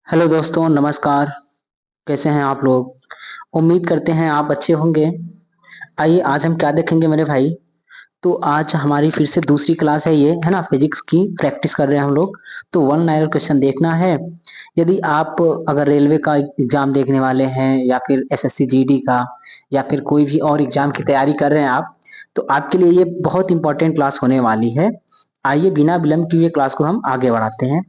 Hello दोस्तों, नमस्कार। कैसे हैं आप लोग? उम्मीद करते हैं आप अच्छे होंगे। आइए आज हम क्या देखेंगे मेरे भाई। तो आज हमारी फिर से दूसरी क्लास है, ये है ना, फिजिक्स की प्रैक्टिस कर रहे हैं हम लोग। तो वन लाइनर क्वेश्चन देखना है। यदि आप अगर रेलवे का एग्जाम देखने वाले हैं या फिर एसएससी जीडी का या फिर कोई भी और एग्जाम की तैयारी कर रहे हैं आप, तो आपके लिए ये बहुत इंपॉर्टेंट क्लास होने वाली है। आइए बिना विलंब किए क्लास को हम आगे बढ़ाते हैं।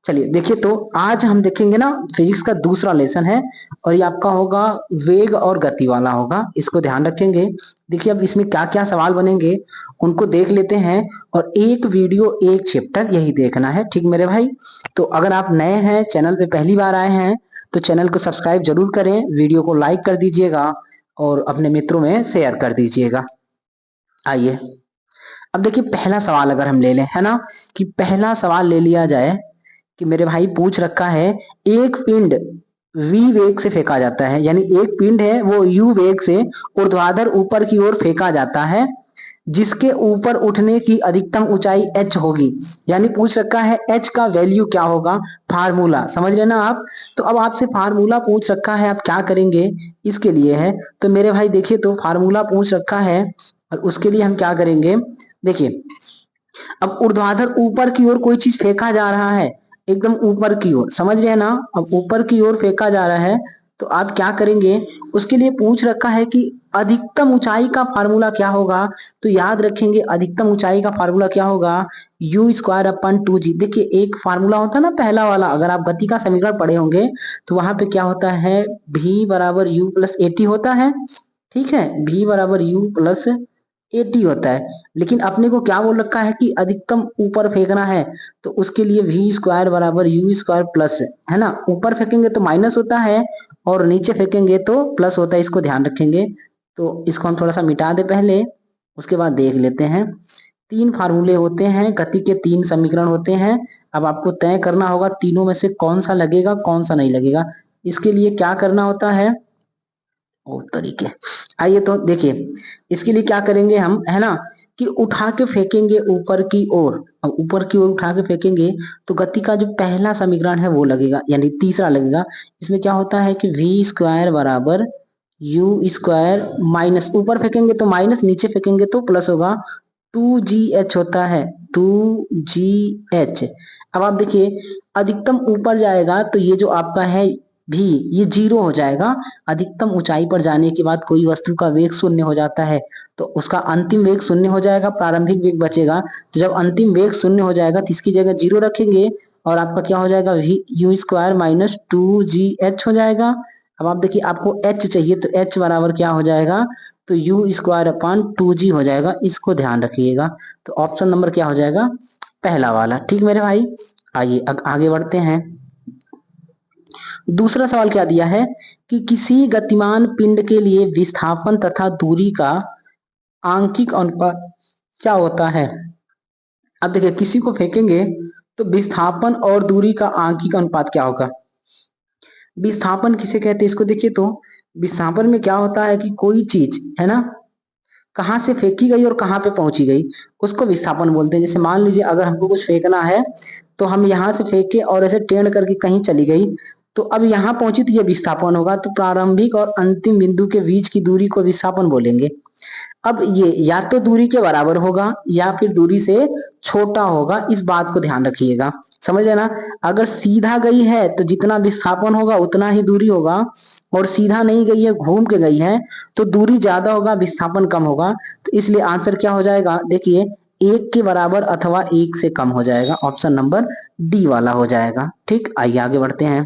चलिए देखिए, तो आज हम देखेंगे ना, फिजिक्स का दूसरा लेसन है और ये आपका होगा वेग और गति वाला होगा। इसको ध्यान रखेंगे। देखिए अब इसमें क्या क्या सवाल बनेंगे उनको देख लेते हैं। और एक वीडियो एक चैप्टर यही देखना है, ठीक मेरे भाई। तो अगर आप नए हैं, चैनल पे पहली बार आए हैं, तो चैनल को सब्सक्राइब जरूर करें, वीडियो को लाइक कर दीजिएगा और अपने मित्रों में शेयर कर दीजिएगा। आइए अब देखिए, पहला सवाल अगर हम ले लें, है ना, कि पहला सवाल ले लिया जाए कि मेरे भाई पूछ रखा है, एक पिंड v वेग से फेंका जाता है, यानी एक पिंड है वो u वेग से ऊर्ध्वाधर ऊपर की ओर फेंका जाता है, जिसके ऊपर उठने की अधिकतम ऊंचाई h होगी। यानी पूछ रखा है h का वैल्यू क्या होगा, फार्मूला समझ लेना आप। तो अब आपसे फार्मूला पूछ रखा है, आप क्या करेंगे इसके लिए है। तो मेरे भाई देखिए, तो फार्मूला पूछ रखा है और उसके लिए हम क्या करेंगे। देखिए अब ऊर्ध्वाधर ऊपर की ओर कोई चीज फेंका जा रहा है, एकदम ऊपर की ओर, समझ रहे हैं ना। अब ऊपर की ओर फेंका जा रहा है, तो आप क्या करेंगे। उसके लिए पूछ रखा है कि अधिकतम ऊंचाई का फार्मूला क्या होगा। तो याद रखेंगे, अधिकतम ऊंचाई का फार्मूला क्या होगा, यू स्क्वायर अपन 2g। देखिए एक फार्मूला होता है ना पहला वाला, अगर आप गति का समीकरण पढ़े होंगे तो वहां पे क्या होता है, v बराबर यू प्लस ए टी होता है। ठीक है, v बराबर यू प्लस 80 होता है। लेकिन अपने को क्या बोल रखा है कि अधिकतम ऊपर फेंकना है, तो उसके लिए v स्क्वायर बराबर यू स्क्वायर प्लस, है ना, ऊपर फेंकेंगे तो माइनस होता है और नीचे फेंकेंगे तो प्लस होता है, इसको ध्यान रखेंगे। तो इसको हम थोड़ा सा मिटा दे पहले, उसके बाद देख लेते हैं। तीन फार्मूले होते हैं, गति के तीन समीकरण होते हैं। अब आपको तय करना होगा तीनों में से कौन सा लगेगा कौन सा नहीं लगेगा। इसके लिए क्या करना होता है, ओ तरीके। आइए तो देखिए, इसके लिए क्या करेंगे हम, है ना, कि उठा के फेंकेंगे ऊपर की ओर। अब ऊपर की ओर उठा के फेंकेंगे तो गति का जो पहला समीकरण है वो लगेगा, यानी तीसरा लगेगा। इसमें क्या होता है कि वी स्क्वायर बराबर यू स्क्वायर, माइनस ऊपर फेंकेंगे तो माइनस, नीचे फेंकेंगे तो प्लस होगा, 2gh होता है, 2gh। अब आप देखिए, अधिकतम ऊपर जाएगा तो ये जो आपका है भी, ये जीरो हो जाएगा। अधिकतम ऊंचाई पर जाने के बाद कोई वस्तु का वेग शून्य हो जाता है, तो उसका अंतिम वेग शून्य हो जाएगा, प्रारंभिक वेग बचेगा। तो जब अंतिम वेग शून्य हो जाएगा तो इसकी जगह जीरो रखेंगे और आपका क्या हो जाएगा, यू स्क्वायर माइनस 2gh हो जाएगा। अब आप देखिए, आपको h चाहिए तो h बराबर क्या हो जाएगा, तो यू स्क्वायर अपॉन 2g हो जाएगा, इसको ध्यान रखिएगा। तो ऑप्शन नंबर क्या हो जाएगा, पहला वाला। ठीक मेरे भाई, आइए आगे बढ़ते हैं। दूसरा सवाल क्या दिया है कि किसी गतिमान पिंड के लिए विस्थापन तथा दूरी का आंशिक अनुपात क्या होता है। अब देखिए, किसी को फेंकेंगे तो विस्थापन और दूरी का आंशिक अनुपात क्या होगा। विस्थापन किसे कहते हैं इसको देखिए, तो विस्थापन में क्या होता है कि कोई चीज, है ना, कहाँ से फेंकी गई और कहाँ पे पहुंची गई, उसको विस्थापन बोलते हैं। जैसे मान लीजिए अगर हमको कुछ फेंकना है, तो हम यहाँ से फेंके और ऐसे टेढ़ करके कहीं चली गई, तो अब यहाँ पहुंची तो ये विस्थापन होगा। तो प्रारंभिक और अंतिम बिंदु के बीच की दूरी को विस्थापन बोलेंगे। अब ये या तो दूरी के बराबर होगा या फिर दूरी से छोटा होगा, इस बात को ध्यान रखिएगा, समझ लेना। अगर सीधा गई है तो जितना विस्थापन होगा उतना ही दूरी होगा, और सीधा नहीं गई है, घूम के गई है, तो दूरी ज्यादा होगा, विस्थापन कम होगा। तो इसलिए आंसर क्या हो जाएगा, देखिए, एक के बराबर अथवा एक से कम हो जाएगा, ऑप्शन नंबर डी वाला हो जाएगा। ठीक, आइए आगे बढ़ते हैं।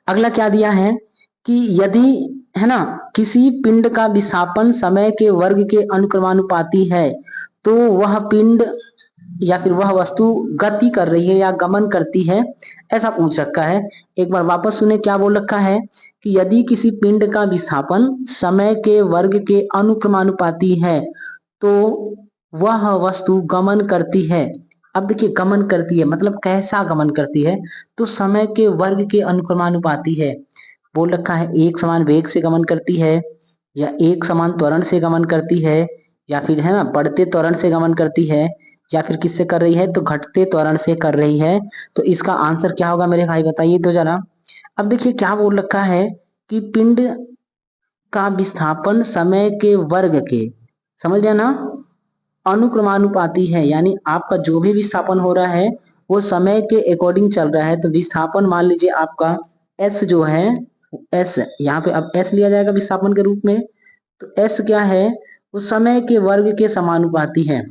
अगला क्या दिया है कि यदि, है ना, किसी पिंड का विस्थापन समय के वर्ग के अनुक्रमानुपाती है, तो वह पिंड या फिर वह वस्तु गति कर रही है या गमन करती है, ऐसा पूछ रखा है। एक बार वापस सुने, क्या बोल रखा है कि यदि किसी पिंड का विस्थापन समय के वर्ग के अनुक्रमानुपाती है, तो वह वस्तु गमन करती है। अब देखिए, गमन करती है मतलब कैसा गमन करती है, तो समय के वर्ग के अनुक्रमानुपाती है। बोल रखा है एक समान वेग से गमन करती है, या एक समान त्वरण से गमन करती है, या फिर, है ना, बढ़ते त्वरण से गमन करती है, या फिर किससे कर रही है, तो घटते त्वरण से कर रही है। तो इसका आंसर क्या होगा मेरे भाई, बताइए तो जरा। अब देखिए क्या बोल रखा है कि पिंड का विस्थापन समय के वर्ग के, समझ गया ना, अनुक्रमानुपाती है। यानी आपका जो भी विस्थापन हो रहा है वो समय के अकॉर्डिंग चल रहा है। तो विस्थापन मान लीजिए आपका एस जो है, एस यहाँ पे अब एस लिया जाएगा विस्थापन के रूप में। तो एस क्या है, वो समय के वर्ग के समानुपाती है,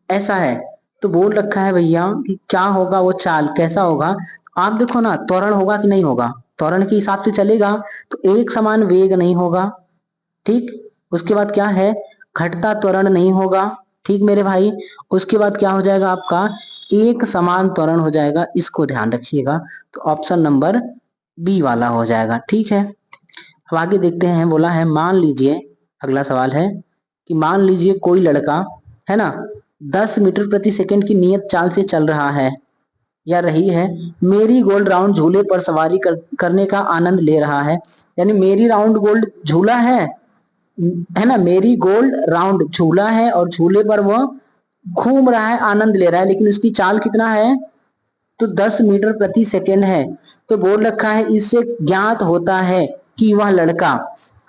ऐसा है। तो बोल रखा है भैया कि क्या होगा वो चाल, कैसा होगा। आप देखो ना, त्वरण होगा कि नहीं होगा, त्वरण के हिसाब से चलेगा तो एक समान वेग नहीं होगा, ठीक। उसके बाद क्या है, घटता त्वरण नहीं होगा, ठीक मेरे भाई। उसके बाद क्या हो जाएगा आपका, एक समान त्वरण हो जाएगा, इसको ध्यान रखिएगा। तो ऑप्शन नंबर बी वाला हो जाएगा, ठीक है। अब आगे देखते हैं, बोला है मान लीजिए, अगला सवाल है कि मान लीजिए कोई लड़का है ना 10 मीटर प्रति सेकंड की नियत चाल से चल रहा है या रही है, मेरी गोल्ड राउंड झूले पर सवारी करने का आनंद ले रहा है। यानी मेरी राउंड गोल्ड झूला है ना, मेरी गोल्ड राउंड झूला है और झूले पर वह घूम रहा है, आनंद ले रहा है, लेकिन उसकी चाल कितना है, तो 10 मीटर प्रति सेकेंड है। तो बोल रखा है इससे ज्ञात होता है कि वह लड़का,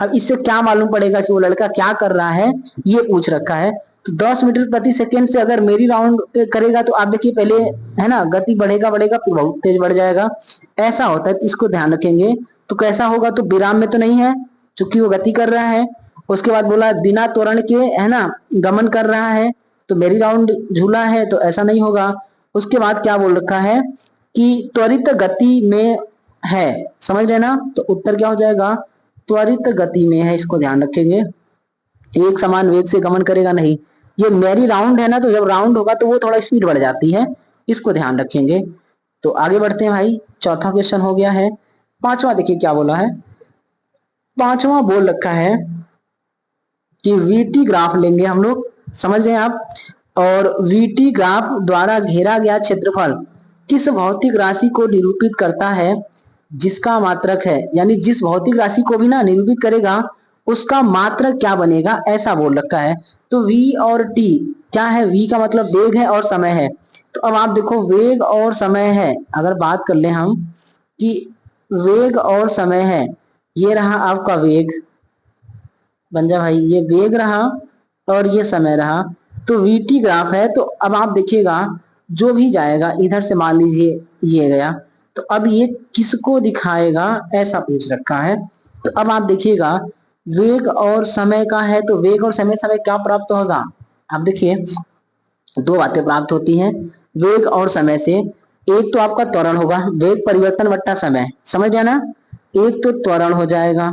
अब इससे क्या मालूम पड़ेगा कि वो लड़का क्या कर रहा है, ये पूछ रखा है। तो 10 मीटर प्रति सेकेंड से अगर मेरी राउंड करेगा तो आप देखिए पहले है ना गति बढ़ेगा बढ़ेगा फिर बहुत तेज बढ़ जाएगा, ऐसा होता है। तो इसको ध्यान रखेंगे। तो कैसा होगा, तो विराम में तो नहीं है चूंकि वो गति कर रहा है। उसके बाद बोला बिना त्वरण के है ना गमन कर रहा है, तो मेरी राउंड झूला है तो ऐसा नहीं होगा। उसके बाद क्या बोल रखा है कि त्वरित गति में है, समझ रहे ना। तो उत्तर क्या हो जाएगा, त्वरित गति में है, इसको ध्यान रखेंगे। एक समान वेग से गमन करेगा नहीं, ये मेरी राउंड है ना, तो जब राउंड होगा तो वो थोड़ा स्पीड बढ़ जाती है, इसको ध्यान रखेंगे। तो आगे बढ़ते हैं भाई, चौथा क्वेश्चन हो गया है। पांचवा देखिए क्या बोला है, पांचवा बोल रखा है कि वीटी ग्राफ लेंगे हम लोग, समझ रहे हैं आप। और वीटी ग्राफ द्वारा घेरा गया क्षेत्रफल किस भौतिक राशि को निरूपित करता है जिसका मात्रक है, यानी जिस भौतिक राशि को भी ना निरूपित करेगा उसका मात्रक क्या बनेगा, ऐसा बोल रखा है। तो v और t क्या है, v का मतलब वेग है और समय है। तो अब आप देखो वेग और समय है, अगर बात कर ले हम कि वेग और समय है, ये रहा आपका वेग, बन जा भाई, ये वेग रहा और ये समय रहा। तो वीटी ग्राफ है, तो अब आप देखिएगा जो भी जाएगा इधर से, मान लीजिए ये गया, तो अब ये किसको दिखाएगा, ऐसा पूछ रखा है। तो अब आप देखिएगा वेग और समय का है, तो वेग और समय समय क्या प्राप्त होगा, आप देखिए दो बातें प्राप्त होती हैं वेग और समय से। एक तो आपका त्वरण होगा, वेग परिवर्तन वट्टा समय, समझ गया ना। एक तो त्वरण हो जाएगा,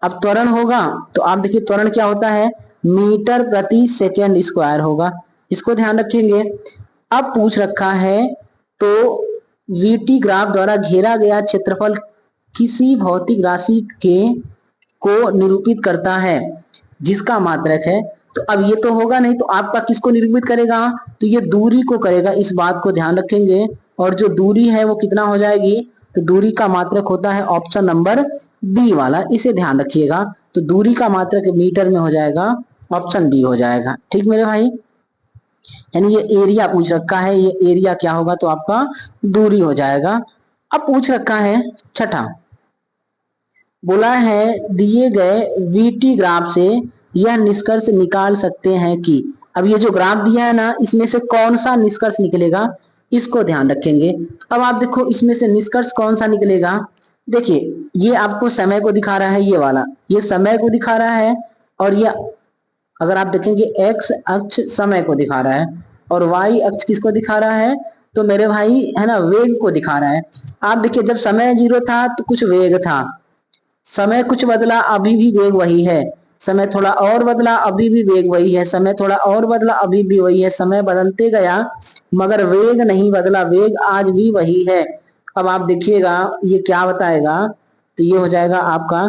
अब त्वरण होगा तो आप देखिए त्वरण क्या होता है, मीटर प्रति सेकेंड स्क्वायर होगा, इसको ध्यान रखेंगे। अब पूछ रखा है तो वीटी ग्राफ द्वारा घेरा गया क्षेत्रफल किसी भौतिक राशि के को निरूपित करता है जिसका मात्रक है। तो अब ये तो होगा नहीं, तो आपका किसको निरूपित करेगा, तो ये दूरी को करेगा, इस बात को ध्यान रखेंगे। और जो दूरी है वो कितना हो जाएगी, तो दूरी का मात्रक होता है ऑप्शन नंबर बी वाला, इसे ध्यान रखिएगा। तो दूरी का मात्रक मीटर में हो जाएगा, ऑप्शन बी हो जाएगा, ठीक मेरे भाई। यानी ये एरिया पूछ रखा है, ये एरिया क्या होगा, तो आपका दूरी हो जाएगा। अब पूछ रखा है छठा, बोला है दिए गए वीटी ग्राफ से यह निष्कर्ष निकाल सकते हैं कि, अब ये जो ग्राफ दिया है ना इसमें से कौन सा निष्कर्ष निकलेगा, इसको ध्यान रखेंगे। अब आप देखो इसमें से निष्कर्ष कौन सा निकलेगा, देखिए ये आपको समय को दिखा रहा है, ये वाला ये समय को दिखा रहा है, और ये अगर आप देखेंगे एक्स अक्ष समय को दिखा रहा है और वाई अक्ष किसको दिखा रहा है, तो मेरे भाई है ना वेग को दिखा रहा है। आप देखिए जब समय 0 था तो कुछ वेग था, समय कुछ बदला अभी भी वेग वही है, समय थोड़ा और बदला अभी भी वेग वही है, समय थोड़ा और बदला अभी भी वही है, समय बदलते गया मगर वेग नहीं बदला, वेग आज भी वही है। अब आप देखिएगा ये क्या बताएगा, तो ये हो जाएगा आपका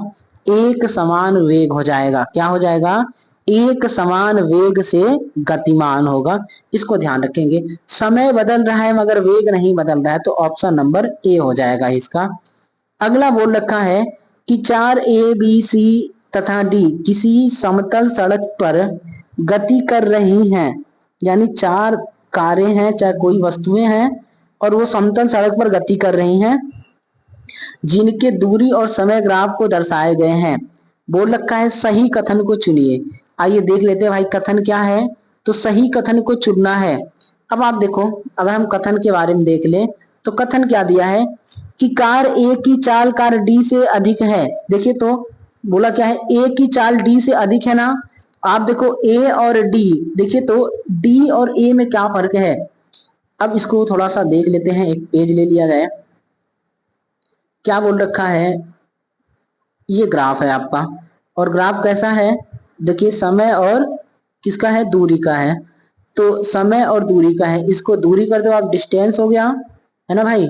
एक समान वेग हो जाएगा, क्या हो जाएगा, एक समान वेग से गतिमान होगा, इसको ध्यान रखेंगे। समय बदल रहा है मगर वेग नहीं बदल रहा है, तो ऑप्शन नंबर ए हो जाएगा इसका। अगला बोल रखा है कि 4 ए बी सी तथा डी किसी समतल सड़क पर गति कर रही हैं, यानी चार कारें हैं, चाहे कोई वस्तुएं हैं, और वो समतल सड़क पर गति कर रही हैं, जिनके दूरी और समय ग्राफ को दर्शाए गए हैं। बोल रखा है सही कथन को चुनिए। आइए देख लेते हैं भाई कथन क्या है। तो सही कथन को चुनना है। अब आप देखो, अगर हम कथन के बारे में देख लें तो कथन क्या दिया है कि कार ए की चाल कार डी से अधिक है। देखिए तो बोला क्या है, ए की चाल डी से अधिक है ना। आप देखो ए और डी, देखिए तो डी और ए में क्या फर्क है। अब इसको थोड़ा सा देख लेते हैं, एक पेज ले लिया जाए। क्या बोल रखा है, ये ग्राफ है आपका, और ग्राफ कैसा है, देखिए समय और किसका है, दूरी का है। तो समय और दूरी का है, इसको दूरी कर दो आप, डिस्टेंस हो गया, है ना भाई,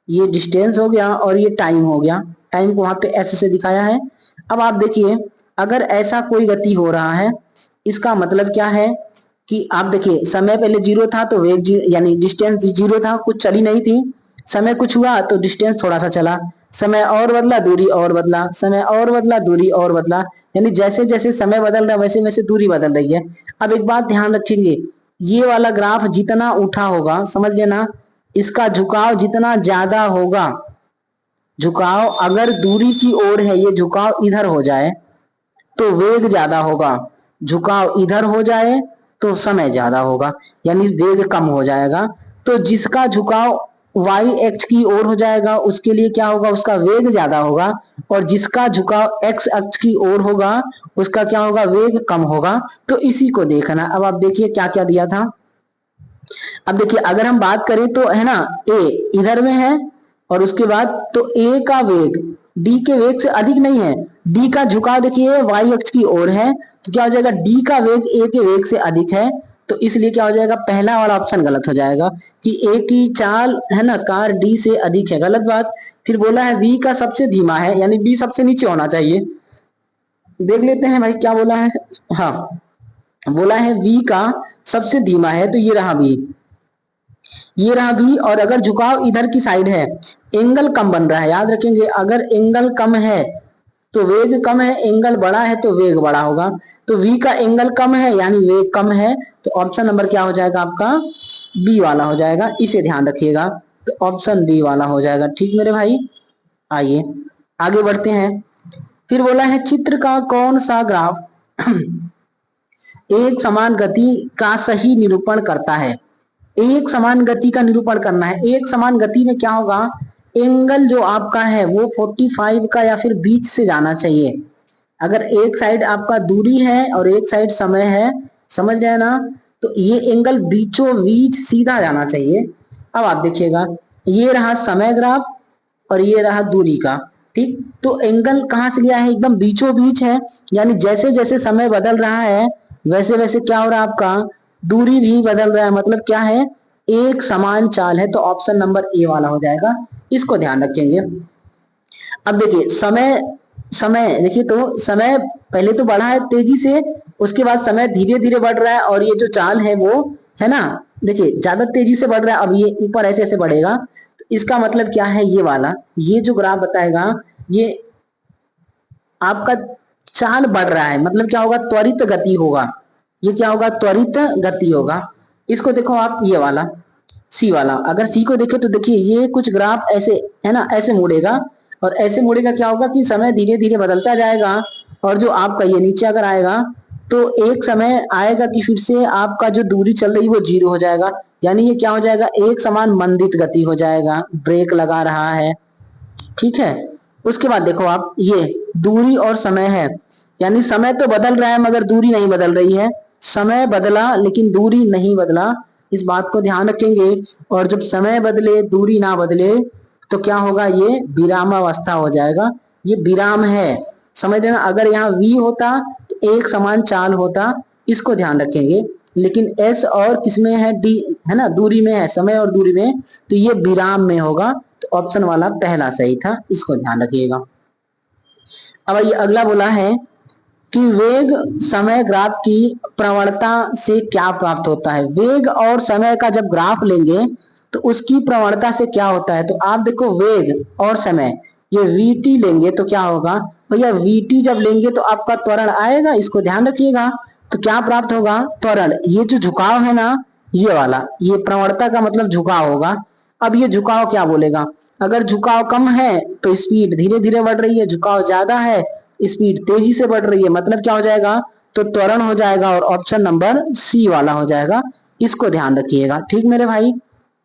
ये डिस्टेंस हो गया और ये टाइम हो गया। टाइम को वहां पे एस से दिखाया है। अब आप देखिए, अगर ऐसा कोई गति हो रहा है, इसका मतलब क्या है कि आप देखिए समय पहले जीरो था तो वेग यानी डिस्टेंस जीरो था, कुछ चली नहीं थी। समय कुछ हुआ तो डिस्टेंस थोड़ा सा चला, समय और बदला दूरी और बदला, समय और बदला दूरी और बदला, यानी जैसे जैसे समय बदल रहा है वैसे वैसे दूरी बदल रही है। अब एक बात ध्यान रखेंगे, ये वाला ग्राफ जितना उठा होगा, समझ लेना, इसका झुकाव जितना ज्यादा होगा, झुकाव अगर दूरी की ओर है, ये झुकाव इधर हो जाए तो वेग ज्यादा होगा, झुकाव इधर हो जाए तो समय ज्यादा होगा, यानी वेग कम हो जाएगा। तो जिसका झुकाव y एक्स की ओर हो जाएगा उसके लिए क्या होगा, उसका वेग ज्यादा होगा, और जिसका झुकाव x अक्ष की ओर होगा उसका क्या होगा, वेग कम होगा। तो इसी को देखना। अब आप देखिए क्या क्या दिया था। अब देखिए अगर हम बात करें तो है ना, a इधर में है, और उसके बाद तो a का वेग d के वेग से अधिक नहीं है, d का झुकाव देखिए y अक्ष की ओर है, तो क्या हो जाएगा, d का वेग a के वेग से अधिक है, तो इसलिए क्या हो जाएगा, पहला वाला ऑप्शन गलत हो जाएगा कि a की चाल है ना कार d से अधिक है, गलत बात। फिर बोला है v का सबसे धीमा है, यानी b सबसे नीचे होना चाहिए। देख लेते हैं भाई क्या बोला है। हाँ, बोला है v का सबसे धीमा है, तो ये रहा v, ये रहा भी, और अगर झुकाव इधर की साइड है, एंगल कम बन रहा है, याद रखेंगे अगर एंगल कम है तो वेग कम है, एंगल बड़ा है तो वेग बड़ा होगा। तो v का एंगल कम है यानी वेग कम है, तो ऑप्शन नंबर क्या हो जाएगा आपका, बी वाला हो जाएगा, इसे ध्यान रखिएगा। तो ऑप्शन बी वाला हो जाएगा, ठीक मेरे भाई। आइए आगे बढ़ते हैं। फिर बोला है चित्र का कौन सा ग्राफ एक समान गति का सही निरूपण करता है। एक समान गति का निरूपण करना है। एक समान गति में क्या होगा, एंगल जो आपका है वो 45 का या फिर बीच से जाना चाहिए। अगर एक साइड आपका दूरी है और एक साइड समय है, समझ रहे हैं ना, तो ये एंगल बीचों बीच सीधा जाना चाहिए। अब आप देखिएगा, ये रहा समय ग्राफ और ये रहा दूरी का, ठीक। तो एंगल कहाँ से गया है, एकदम बीचों बीच है, यानी जैसे जैसे समय बदल रहा है वैसे वैसे क्या हो रहा है, आपका दूरी भी बदल रहा है, मतलब क्या है, एक समान चाल है। तो ऑप्शन नंबर ए वाला हो जाएगा, इसको ध्यान रखेंगे। अब देखिए समय, समय देखिए तो समय पहले तो बढ़ा है तेजी से, उसके बाद समय धीरे धीरे बढ़ रहा है, और ये जो चाल है वो है ना, देखिए ज्यादा तेजी से बढ़ रहा है, अब ये ऊपर ऐसे ऐसे बढ़ेगा। तो इसका मतलब क्या है, ये वाला, ये जो ग्राफ बताएगा, ये आपका चाल बढ़ रहा है, मतलब क्या होगा, त्वरित गति होगा, ये क्या होगा, त्वरित गति होगा। इसको देखो आप, ये वाला सी वाला, अगर सी को देखे तो देखिए ये कुछ ग्राफ ऐसे है ना, ऐसे मुड़ेगा, और ऐसे मुड़ेगा क्या होगा कि समय धीरे धीरे बदलता जाएगा, और जो आपका ये नीचे अगर आएगा तो एक समय आएगा कि फिर से आपका जो दूरी चल रही वो जीरो हो जाएगा, यानी ये क्या हो जाएगा, एक समान मंदित गति हो जाएगा, ब्रेक लगा रहा है, ठीक है। उसके बाद देखो आप, ये दूरी और समय है, यानी समय तो बदल रहा है मगर दूरी नहीं बदल रही है, समय बदला लेकिन दूरी नहीं बदला, इस बात को ध्यान रखेंगे। और जब समय बदले दूरी ना बदले तो क्या होगा, ये विरामावस्था हो जाएगा, ये विराम है, समझ लेना। अगर यहाँ वी होता तो एक समान चाल होता, इसको ध्यान रखेंगे। लेकिन एस और किसमें है, डी है ना, दूरी में है, समय और दूरी में, तो ये विराम में होगा। तो ऑप्शन वाला पहला सही था, इसको ध्यान रखिएगा। अब ये अगला बोला है कि वेग समय ग्राफ की प्रवणता से क्या प्राप्त होता है। वेग और समय का जब ग्राफ लेंगे तो उसकी प्रवणता से क्या होता है। तो आप देखो वेग और समय, ये vt लेंगे तो क्या होगा भैया, vt जब लेंगे तो आपका त्वरण आएगा, इसको ध्यान रखिएगा। तो क्या प्राप्त होगा? त्वरण। ये जो झुकाव है ना, ये वाला, ये प्रवणता का मतलब झुकाव होगा। अब ये झुकाव क्या बोलेगा? अगर झुकाव कम है तो स्पीड धीरे धीरे बढ़ रही है, झुकाव ज्यादा है स्पीड तेजी से बढ़ रही है, मतलब क्या हो जाएगा? तो त्वरण हो जाएगा और ऑप्शन नंबर सी वाला हो जाएगा। इसको ध्यान रखिएगा, ठीक मेरे भाई।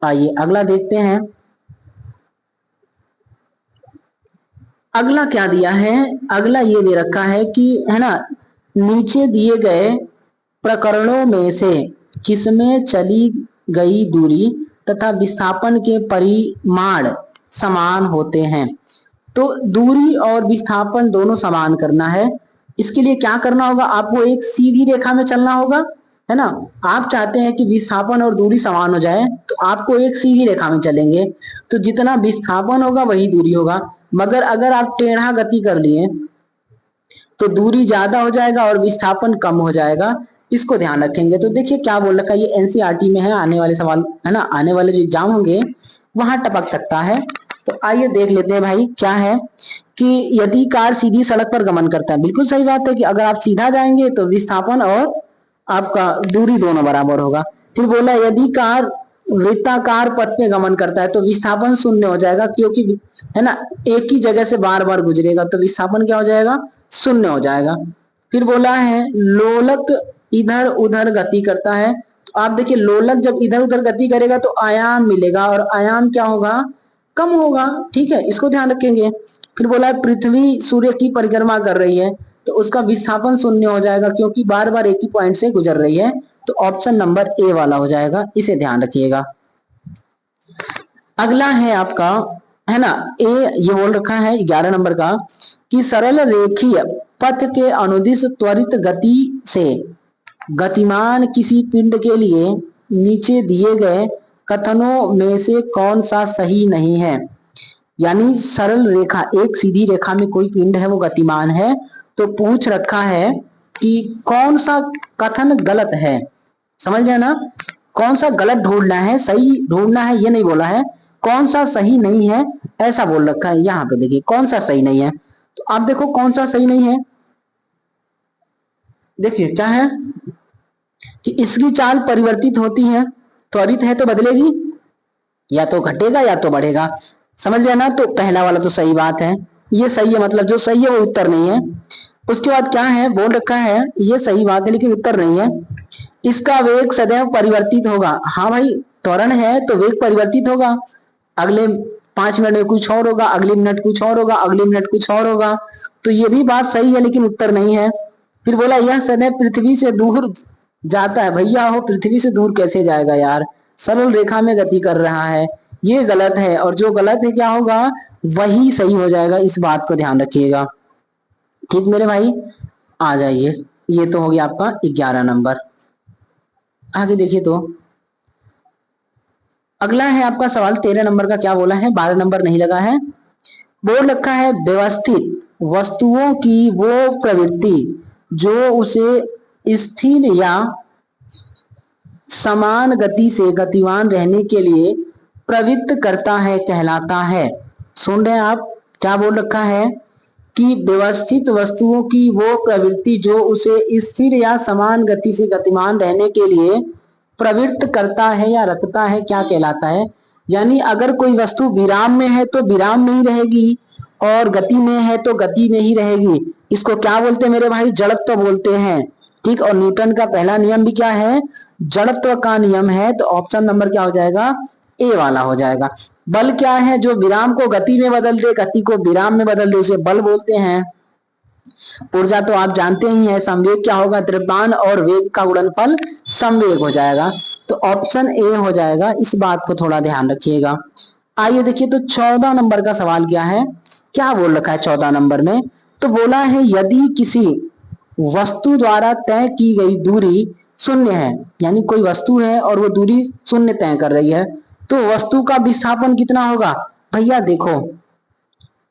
आइए अगला देखते हैं। अगला क्या दिया है? अगला ये दे रखा है कि, है ना, नीचे दिए गए प्रकरणों में से किसमें चली गई दूरी तथा विस्थापन के परिमाण समान होते हैं? तो दूरी और विस्थापन दोनों समान करना है। इसके लिए क्या करना होगा? आपको एक सीधी रेखा में चलना होगा, है ना। आप चाहते हैं कि विस्थापन और दूरी समान हो जाए, तो आपको एक सीधी रेखा में चलेंगे, तो जितना विस्थापन होगा वही दूरी होगा। मगर अगर आप टेढ़ा गति कर लिए तो दूरी ज्यादा हो जाएगा और विस्थापन कम हो जाएगा। इसको ध्यान रखेंगे। तो देखिए क्या बोल रखा है, ये एनसीईआरटी में है, आने वाले सवाल, है ना, आने वाले जो एग्जाम होंगे वहां टपक सकता है। तो आइए देख लेते हैं भाई क्या है कि यदि कार सीधी सड़क पर गमन करता है, बिल्कुल सही बात है कि अगर आप सीधा जाएंगे तो विस्थापन और आपका दूरी दोनों बराबर होगा। फिर बोला यदि कार वृत्ताकार पथ पे गमन करता है तो विस्थापन शून्य हो जाएगा, क्योंकि, है ना, एक ही जगह से बार बार गुजरेगा, तो विस्थापन क्या हो जाएगा? शून्य हो जाएगा। फिर बोला है लोलक इधर उधर गति करता है, तो आप देखिए लोलक जब इधर उधर गति करेगा तो आयाम मिलेगा, और आयाम क्या होगा? कम होगा, ठीक है, इसको ध्यान रखेंगे। फिर बोला है पृथ्वी सूर्य की परिक्रमा कर रही है, तो उसका विस्थापन शून्य हो जाएगा, क्योंकि बार बार एक ही पॉइंट से गुजर रही है, तो ऑप्शन नंबर ए वाला हो जाएगा, इसे ध्यान रखिएगा। अगला है आपका, है ना, ए, ये बोल रखा है 11 नंबर का कि सरल रेखीय पथ के अनुदिश त्वरित गति से गतिमान किसी पिंड के लिए नीचे दिए गए कथनों में से कौन सा सही नहीं है? यानी सरल रेखा, एक सीधी रेखा में कोई पिंड है वो गतिमान है, तो पूछ रखा है कि कौन सा कथन गलत है। समझ गए ना? कौन सा गलत ढूंढना है, सही ढूंढना है ये नहीं बोला है, कौन सा सही नहीं है ऐसा बोल रखा है। यहाँ पे देखिए कौन सा सही नहीं है, तो आप देखो कौन सा सही नहीं है। देखिए क्या है कि इसकी चाल परिवर्तित होती है, त्वरित है तो बदलेगी, या तो घटेगा या तो बढ़ेगा। समझ गए ना? तो पहला वाला तो सही बात है, ये सही है, मतलब जो सही है वो उत्तर नहीं है। उसके बाद क्या है, बोल रखा है ये सही बात है लेकिन उत्तर नहीं है। इसका वेग सदैव परिवर्तित होगा। हाँ भाई, त्वरण है तो वेग परिवर्तित होगा, अगले 5 मिनट में कुछ और होगा, अगले मिनट कुछ और होगा, अगले मिनट कुछ और होगा, तो ये भी बात सही है लेकिन उत्तर नहीं है। फिर बोला यह सदैव पृथ्वी से दूर जाता है। भैया हो, पृथ्वी से दूर कैसे जाएगा यार, सरल रेखा में गति कर रहा है, ये गलत है, और जो गलत है क्या होगा? वही सही हो जाएगा, इस बात को ध्यान रखिएगा, ठीक मेरे भाई। आ जाइए, ये तो हो गया आपका 11 नंबर। आगे देखिए तो अगला है आपका सवाल 13 नंबर का। क्या बोला है? 12 नंबर नहीं लगा है, बोल रखा है व्यवस्थित वस्तुओं की वो प्रवृत्ति जो उसे स्थिर या समान गति से गतिमान रहने के लिए प्रवृत्त करता है कहलाता है। सुन रहे हैं आप? क्या बोल रखा है कि व्यवस्थित वस्तुओं की वो प्रवृत्ति जो उसे स्थिर या समान गति से गतिमान रहने के लिए प्रवृत्त करता है या रखता है, क्या कहलाता है? यानी अगर कोई वस्तु विराम में है तो विराम में ही रहेगी, और गति में है तो गति में ही रहेगी। इसको क्या बोलते हैं मेरे भाई? जड़त्व बोलते हैं, ठीक। और न्यूटन का पहला नियम भी क्या है? जड़त्व का नियम है, तो ऑप्शन नंबर क्या हो जाएगा? ए वाला हो जाएगा। बल क्या है? जो विराम को गति में बदल दे, गति को विराम में बदल दे, उसे बल बोलते हैं। ऊर्जा तो आप जानते ही हैं, संवेग क्या होगा? द्रव्यमान और वेग का गुणनफल संवेग हो जाएगा, तो ऑप्शन ए हो जाएगा, इस बात को थोड़ा ध्यान रखिएगा। आइए देखिए तो 14 नंबर का सवाल क्या है, क्या बोल रखा है 14 नंबर में? तो बोला है यदि किसी वस्तु द्वारा तय की गई दूरी शून्य है, यानी कोई वस्तु है और वो दूरी शून्य तय कर रही है, तो वस्तु का विस्थापन कितना होगा? भैया देखो,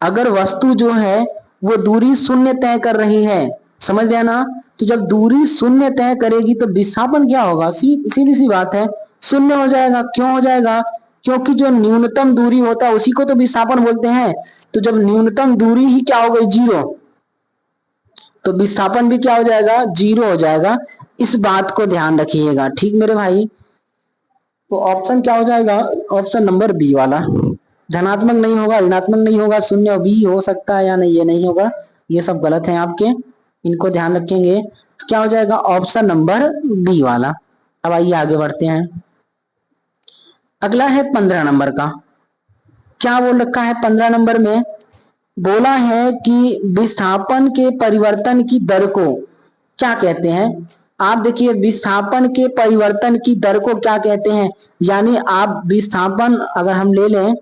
अगर वस्तु जो है वो दूरी शून्य तय कर रही है, समझ गया ना? तो जब दूरी शून्य तय करेगी तो विस्थापन क्या होगा? सीधी सी बात है, शून्य हो जाएगा। क्यों हो जाएगा? क्योंकि जो न्यूनतम दूरी होता है उसी को तो विस्थापन बोलते हैं। तो जब न्यूनतम दूरी ही क्या हो गई? जीरो, तो विस्थापन भी क्या हो जाएगा? जीरो हो जाएगा। इस बात को ध्यान रखिएगा, ठीक मेरे भाई। तो ऑप्शन क्या हो जाएगा, ऑप्शन नंबर बी वाला। धनात्मक नहीं होगा, ऋणात्मक नहीं होगा, शून्य भी हो सकता है या नहीं, ये नहीं होगा, ये सब गलत है आपके, इनको ध्यान रखेंगे। तो क्या हो जाएगा, ऑप्शन नंबर बी वाला। अब आइए आगे बढ़ते हैं। अगला है 15 नंबर का। क्या बोल रखा है 15 नंबर में, बोला है कि विस्थापन के परिवर्तन की दर को क्या कहते हैं। आप देखिए, विस्थापन के परिवर्तन की दर को क्या कहते हैं, यानी आप विस्थापन अगर हम ले लें,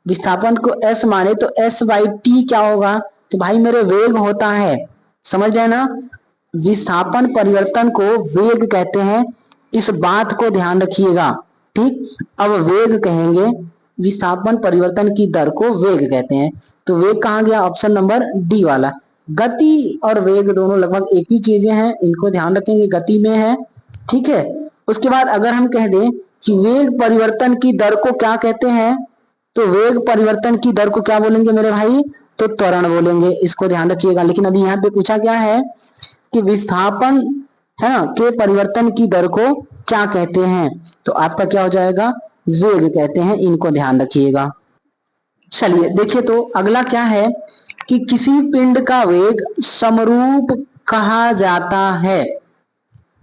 विस्थापन को s माने तो s बाई टी क्या होगा, तो भाई मेरे वेग होता है, समझ रहे ना। विस्थापन परिवर्तन को वेग कहते हैं, इस बात को ध्यान रखिएगा, ठीक। अब वेग कहेंगे, विस्थापन परिवर्तन की दर को वेग कहते हैं। तो वेग कहाँ गया, ऑप्शन नंबर डी वाला। गति और वेग दोनों लगभग एक ही चीजें हैं, इनको ध्यान रखेंगे, गति में है, ठीक है। उसके बाद अगर हम कह दें कि वेग परिवर्तन की दर को क्या कहते हैं, तो वेग परिवर्तन की दर को क्या बोलेंगे मेरे भाई, तो त्वरण बोलेंगे, इसको ध्यान रखिएगा। लेकिन अभी यहाँ पे पूछा क्या है कि विस्थापन है ना के परिवर्तन की दर को क्या कहते हैं, तो आपका क्या हो जाएगा, वेग कहते हैं, इनको ध्यान रखिएगा। चलिए देखिए, तो अगला क्या है कि किसी पिंड का वेग समरूप कहा जाता है।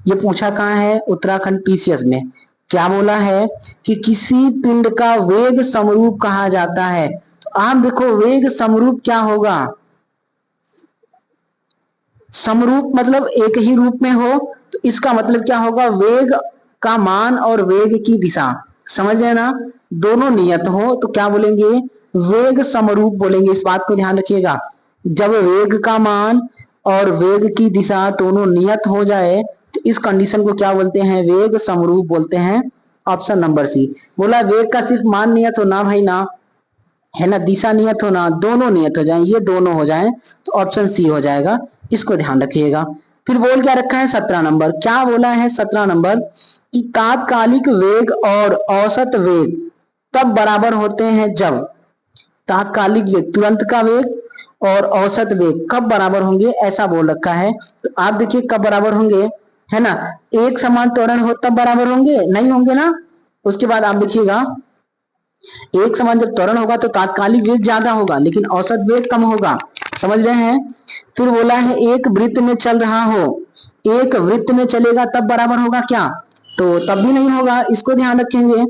ये पूछा कहाँ है, उत्तराखंड पीसीएस में। क्या बोला है कि किसी पिंड का वेग समरूप कहा जाता है। तो आप देखो, वेग समरूप क्या होगा, समरूप मतलब एक ही रूप में हो, तो इसका मतलब क्या होगा, वेग का मान और वेग की दिशा, समझ रहे ना, दोनों नियत हो तो क्या बोलेंगे, वेग समरूप बोलेंगे, इस बात को ध्यान रखिएगा। जब वेग का मान और वेग की दिशा दोनों नियत हो जाए तो इस कंडीशन को क्या बोलते हैं, वेग समरूप बोलते हैं। Option number C. बोला वेग का सिर्फ मान नियत हो ना भाई ना, है ना, दिशा नियत हो ना, दोनों नियत हो जाए, ये दोनों हो जाए तो ऑप्शन सी हो जाएगा, इसको ध्यान रखिएगा। फिर बोल क्या रखा है 17 नंबर, क्या बोला है 17 नंबर कि तात्कालिक वेग और औसत वेग तब बराबर होते हैं जब, तात्कालिक वेग तुरंत का वेग और औसत वेग कब बराबर होंगे, ऐसा बोल रखा है। तो आप देखिए कब बराबर होंगे, है ना, एक समान त्वरण हो तब बराबर होंगे, नहीं होंगे ना। उसके बाद आप देखिएगा, एक समान जब त्वरण होगा तो तात्कालिक वेग ज्यादा होगा लेकिन औसत वेग कम होगा, समझ रहे हैं। फिर बोला है एक वृत्त में चल रहा हो, एक वृत्त में चलेगा तब बराबर होगा क्या, तो तब भी नहीं होगा, इसको ध्यान रखेंगे।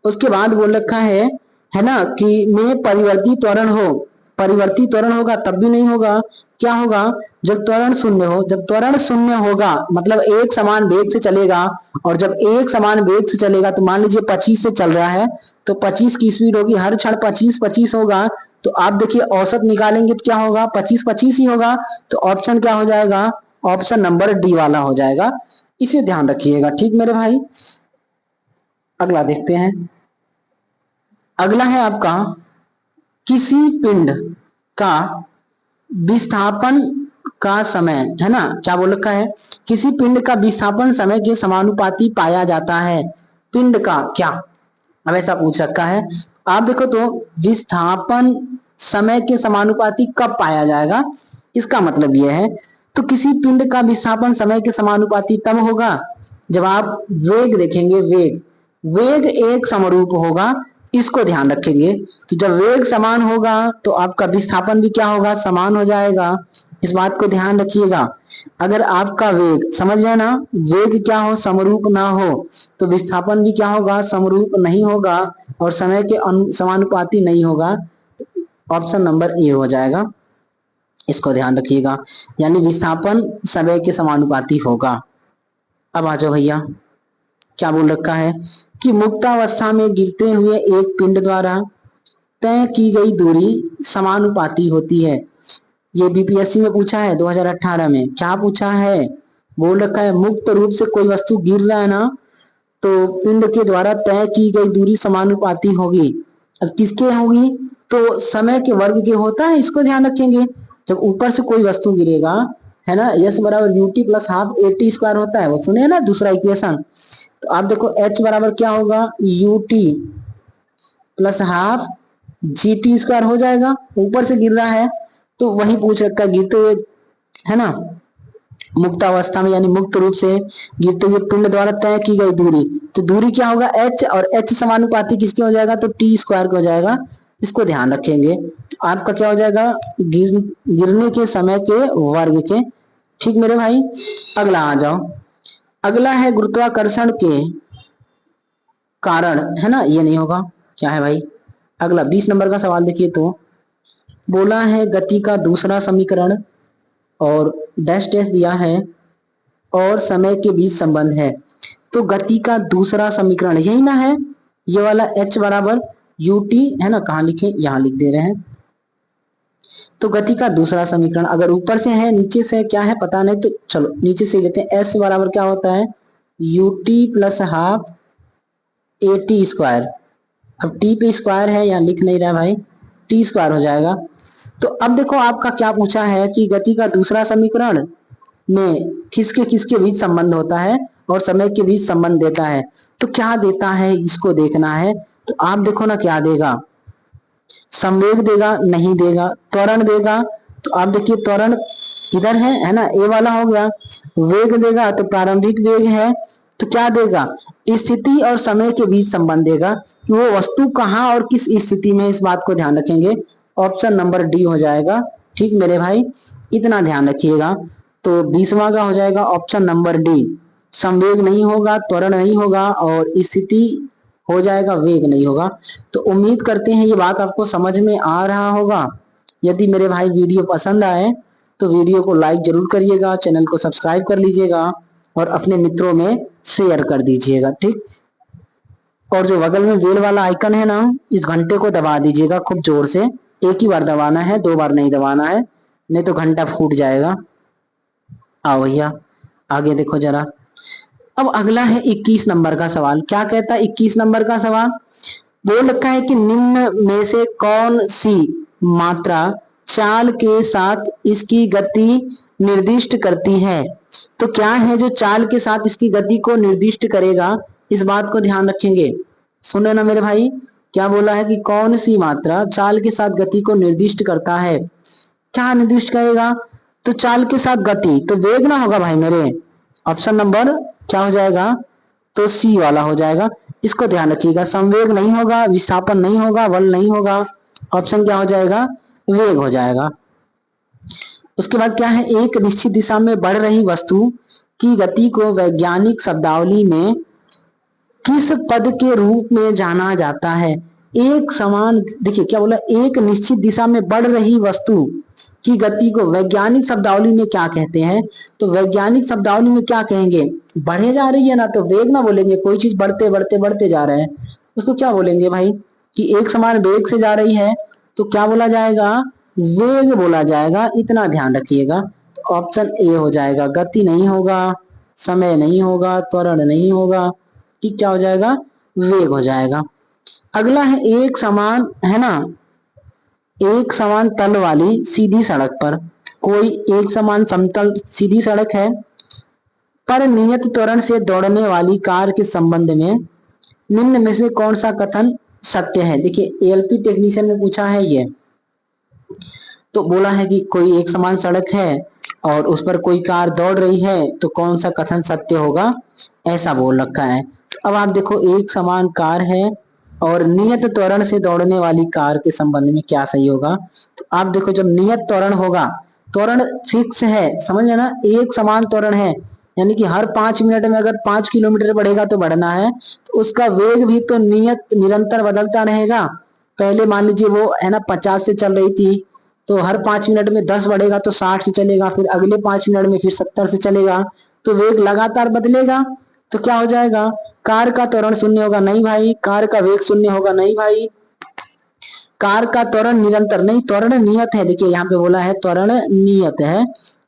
उसके बाद बोल रखा है ना, कि में परिवर्ती त्वरण हो, परिवर्ती त्वरण होगा तब भी नहीं होगा, क्या होगा, जब त्वरण शून्य हो, जब त्वरण शून्य होगा मतलब एक समान वेग से चलेगा, और जब एक समान वेग से चलेगा तो मान लीजिए 25 से चल रहा है, तो 25 की स्पीड होगी, हर क्षण 25 होगा, तो आप देखिए औसत निकालेंगे तो क्या होगा, 25 ही होगा, तो ऑप्शन क्या हो जाएगा, ऑप्शन नंबर डी वाला हो जाएगा, इसे ध्यान रखिएगा, ठीक मेरे भाई। अगला देखते हैं। अगला है आपका, किसी पिंड का विस्थापन का समय, है ना, क्या बोल रखा है, किसी पिंड का विस्थापन समय के समानुपाती पाया जाता है, पिंड का क्या, अब ऐसा पूछ रखा है। आप देखो तो विस्थापन समय के समानुपाती कब पाया जाएगा, इसका मतलब यह है, तो किसी पिंड का विस्थापन समय के समानुपाती तब होगा जब आप वेग देखेंगे, वेग वेग एक समरूप होगा, इसको ध्यान रखेंगे। तो जब वेग समान होगा तो आपका विस्थापन भी क्या होगा, समान हो जाएगा, इस बात को ध्यान रखिएगा। अगर आपका वेग, समझ रहे ना, वेग क्या हो, समरूप ना हो तो विस्थापन भी क्या होगा, समरूप नहीं होगा और समय के समानुपाती नहीं होगा, ऑप्शन नंबर ए हो जाएगा, इसको ध्यान रखिएगा, यानी विस्थापन समय के समानुपाती होगा। अब आ जाओ भैया, क्या बोल रखा है कि मुक्तावस्था में गिरते हुए एक पिंड द्वारा तय की गई दूरी समानुपाती होती है। ये बीपीएससी में पूछा है 2018 में, क्या पूछा है, बोल रखा है मुक्त रूप से कोई वस्तु गिर रहा है ना, तो पिंड के द्वारा तय की गई दूरी समानुपाती होगी। अब किसके होगी, तो समय के वर्ग के होता है, इसको ध्यान रखेंगे। जब ऊपर से कोई वस्तु गिरेगा, है ना, यस बराबर UT plus half eighty square होता है, वो सुने है ना दूसरा इक्वेशन। तो आप देखो एच बराबर क्या होगा, UT plus half G T square हो जाएगा, ऊपर से गिर रहा है तो वही पूछ रखा है, गिरते हुए, है ना, मुक्तावस्था में यानी मुक्त रूप से गिरते हुए पिंड द्वारा तय की गई दूरी, तो दूरी क्या होगा h, और h समानुपाती किसके हो जाएगा, तो t स्क्वायर का हो जाएगा। इसको ध्यान रखेंगे। तो आपका क्या हो जाएगा, गिरने के समय के वर्ग के। ठीक मेरे भाई, अगला आ जाओ। अगला है गुरुत्वाकर्षण के कारण, है ना, ये नहीं होगा। क्या है भाई, अगला 20 नंबर का सवाल देखिए। तो बोला है गति का दूसरा समीकरण और डैश डैश दिया है और समय के बीच संबंध है। तो गति का दूसरा समीकरण यही ना है, ये वाला h बराबर ut है ना, कहाँ लिखे, यहाँ लिख दे रहे हैं। तो गति का दूसरा समीकरण अगर ऊपर से है नीचे से क्या है पता नहीं, तो चलो नीचे से लेते हैं। s बराबर क्या होता है, ut plus half at square. अब t पे स्क्वायर है, यहाँ लिख नहीं रहा भाई, t स्क्वायर हो जाएगा। तो अब देखो आपका क्या पूछा है कि गति का दूसरा समीकरण में किसके किसके बीच संबंध होता है और समय के बीच संबंध देता है। तो क्या देता है इसको देखना है। तो आप देखो ना क्या देगा, संवेग देगा, नहीं देगा, त्वरण देगा। तो आप देखिए त्वरण इधर है ना, ए वाला हो गया। वेग देगा तो प्रारंभिक वेग है। तो क्या देगा, स्थिति और समय के बीच संबंध देगा कि वो वस्तु कहाँ और किस स्थिति में, इस बात को ध्यान रखेंगे। ऑप्शन नंबर डी हो जाएगा। ठीक मेरे भाई, इतना ध्यान रखिएगा। तो 20वां का हो जाएगा ऑप्शन नंबर डी, संवेग नहीं होगा, त्वरण नहीं होगा और स्थिति हो जाएगा, वेग नहीं होगा। तो उम्मीद करते हैं ये बात आपको समझ में आ रहा होगा। यदि मेरे भाई वीडियो पसंद आए तो वीडियो को लाइक जरूर करिएगा, चैनल को सब्सक्राइब कर लीजिएगा और अपने मित्रों में शेयर कर दीजिएगा। ठीक, और जो बगल में बेल वाला आइकन है ना, इस घंटे को दबा दीजिएगा खूब जोर से। एक ही बार दबाना है, 2 बार नहीं दबाना है, नहीं तो घंटा फूट जाएगा। आओ भैया आगे देखो जरा। अब अगला है 21 नंबर का सवाल। क्या कहता है 21 नंबर का सवाल, बोल रखा है कि निम्न में से कौन सी मात्रा चाल के साथ इसकी गति निर्दिष्ट करती है। तो क्या है जो चाल के साथ इसकी गति को निर्दिष्ट करेगा, इस बात को ध्यान रखेंगे। सुनो ना मेरे भाई, क्या बोला है कि कौन सी मात्रा चाल के साथ गति को निर्दिष्ट करता है। क्या निर्दिष्ट करेगा, तो चाल के साथ गति, तो वेग ना होगा भाई मेरे। ऑप्शन नंबर क्या हो जाएगा, तो सी वाला हो जाएगा। इसको ध्यान रखिएगा, संवेग नहीं होगा, विस्थापन नहीं होगा, बल नहीं होगा। ऑप्शन क्या हो जाएगा, वेग हो जाएगा। उसके बाद क्या है, एक निश्चित दिशा में बढ़ रही वस्तु की गति को वैज्ञानिक शब्दावली में किस पद के रूप में जाना जाता है। एक समान, देखिए क्या बोला, एक निश्चित दिशा में बढ़ रही वस्तु की गति को वैज्ञानिक शब्दावली में क्या कहते हैं। तो वैज्ञानिक शब्दावली में क्या कहेंगे, बढ़े जा रही है ना, तो वेग ना बोलेंगे, कोई चीज बढ़ते बढ़ते बढ़ते जा रहे हैं उसको क्या बोलेंगे भाई, कि एक समान वेग से जा रही है तो क्या बोला जाएगा, वेग बोला जाएगा। इतना ध्यान रखिएगा। तो ऑप्शन ए हो जाएगा, गति नहीं होगा, समय नहीं होगा, त्वरण नहीं होगा, ठीक क्या हो जाएगा, वेग हो जाएगा। अगला है एक समान, है ना, एक समान तल वाली सीधी सड़क पर, कोई एक समान समतल सीधी सड़क है पर नियत त्वरण से दौड़ने वाली कार के संबंध में निम्न में से कौन सा कथन सत्य है। देखिए एएलपी टेक्नीशियन में पूछा है ये। तो बोला है कि कोई एक समान सड़क है और उस पर कोई कार दौड़ रही है, तो कौन सा कथन सत्य होगा, ऐसा बोल रखा है। अब आप देखो, एक समान कार है और नियत त्वरण से दौड़ने वाली कार के संबंध में क्या सही होगा। तो आप देखो, जब नियत त्वरण होगा, त्वरण फिक्स है, समझ ना, एक समान त्वरण है, यानी कि हर 5 मिनट में अगर 5 किलोमीटर बढ़ेगा तो बढ़ना है, तो उसका वेग भी तो नियत निरंतर बदलता रहेगा। पहले मान लीजिए वो है ना 50 से चल रही थी, तो हर 5 मिनट में 10 बढ़ेगा तो 60 से चलेगा, फिर अगले 5 मिनट में फिर 70 से चलेगा, तो वेग लगातार बदलेगा। तो क्या हो जाएगा, कार का त्वरण शून्य होगा, नहीं भाई, कार का वेग शून्य होगा, नहीं भाई, कार का त्वरण निरंतर नहीं, त्वरण नियत है। देखिए यहाँ पे बोला है त्वरण नियत है,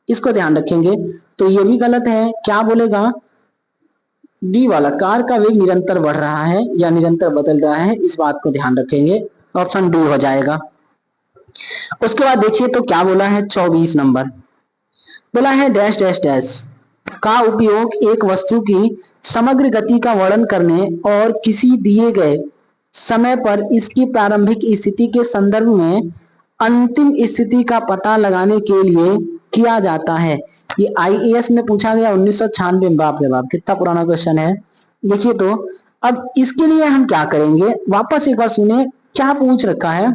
इसको ध्यान रखेंगे। तो ये भी गलत है, क्या बोलेगा, डी वाला, कार का वेग निरंतर बढ़ रहा है या निरंतर बदल रहा है, इस बात को ध्यान रखेंगे। ऑप्शन डी हो जाएगा। उसके बाद देखिए तो क्या बोला है 24 नंबर, बोला है डैश डैश डैश का उपयोग एक वस्तु की समग्र गति का वर्णन करने और किसी दिए गए समय पर इसकी प्रारंभिक स्थिति के संदर्भ में अंतिम स्थिति का पता लगाने के लिए किया जाता है। ये आईएएस में पूछा गया 1996 में। बाप रे बाप, कितना पुराना क्वेश्चन है। देखिए तो अब इसके लिए हम क्या करेंगे, वापस एक बार सुने क्या पूछ रखा है